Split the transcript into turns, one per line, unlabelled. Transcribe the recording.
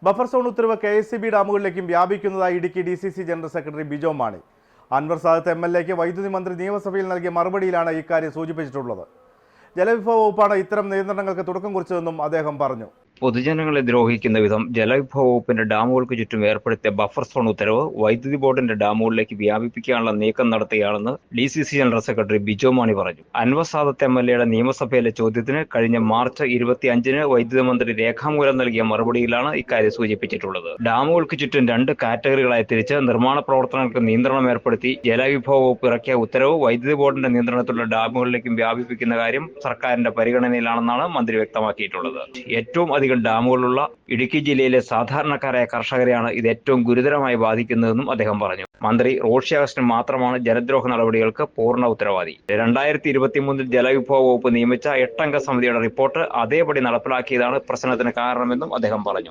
Buffer zone ഉത്തരവ് KSCB ഡാമുകളിലേക്കും വ്യാപിക്കുന്നതായി Idukki DCC general secretary Bijo Mani. Anvar Sadath MLAക്ക് വൈദ്യുതി മന്ത്രി നിയമസഭയിൽ നൽകിയ മറുപടിയിലാണ് ഇക്കാര്യം സൂചിപ്പിച്ചിട്ടുള്ളത്. ജലവിഭവ വകുപ്പാണ് ഇത്തരം നിയന്ത്രണങ്ങൾക്ക് തുടക്കം കുറിച്ചതെന്നും അദ്ദേഹം പറഞ്ഞു.
പൊതുജനങ്ങളെ ദ്രോഹിക്കുന്ന വിധം ജലവിഭവ വകുപ്പിന്റെ ഡാമുകൾക്ക് ചുറ്റും ഏർപ്പെടുത്തിയ ബഫർ സോൺ ഉത്തരവ് വൈദ്യുതി ബോർഡിന്റെ ഡാമുകളിലേക്ക് വ്യാപിപ്പിക്കാനുള്ള നീക്കം നടത്തുകയാണെന്ന് DCC general secretary Bijo Mani പറഞ്ഞു. അൻവർ സാദത്ത് MLAയുടെ നിയമസഭയിലെ ചോദ്യത്തിന് കഴിഞ്ഞ മാർച്ച് 25-ന് വൈദ്യുതി മന്ത്രി രേഖാമൂലം നൽകിയ മറുപടിയിലാണ് ഇക്കാര്യം സൂചിപ്പിച്ചിട്ടുള്ളത്. ഡാമുകൾക്ക് ചുറ്റും 2 കാറ്റഗറികളായി തിരിച്ച് നിർമ്മാണ പ്രവർത്തനങ്ങൾക്ക് നിയന്ത്രണം ഏർപ്പെടുത്തി ജലവിഭവ വകുപ്പ് ഇറക്കിയ ഉത്തരവ് വൈദ്യുതി ബോർഡിന്റെ നിയന്ത്രണത്തിലുള്ള ഡാമുകളിലേക്കും വ്യാപിപ്പിക്കുന്ന കാര്യം സർക്കാരിന്റെ പരിഗണനയിലാണെന്നാണ് മന്ത്രി വ്യക്തമാക്കിയിട്ടുള്ളത്. ഏറ്റവും അധികം ഡാമുകളുള്ള ഇടുക്കി ജില്ലയിലെ സാധാരണക്കാരായ കർഷകരെയാണ് ഇത് ഏറ്റവും ഗുരുതരമായി ബാധിക്കുന്നതെന്നും അദ്ദേഹം പറഞ്ഞു. മന്ത്രി റോഷി അഗസ്റ്റിൻ മാത്രമാണ് ജലദ്രോഹ നടപടികൾക്ക് പൂർണ്ണ ഉത്തരവാദി. 2023-ൽ ജലവിഭവ വകുപ്പ് നിയമിച്ച 8-അംഗ സമിതിയുടെ റിപ്പോർട്ട് അതേപടി നടപ്പിലാക്കിയതാണ് പ്രശ്നത്തിന് കാരണമെന്നും അദ്ദേഹം പറഞ്ഞു.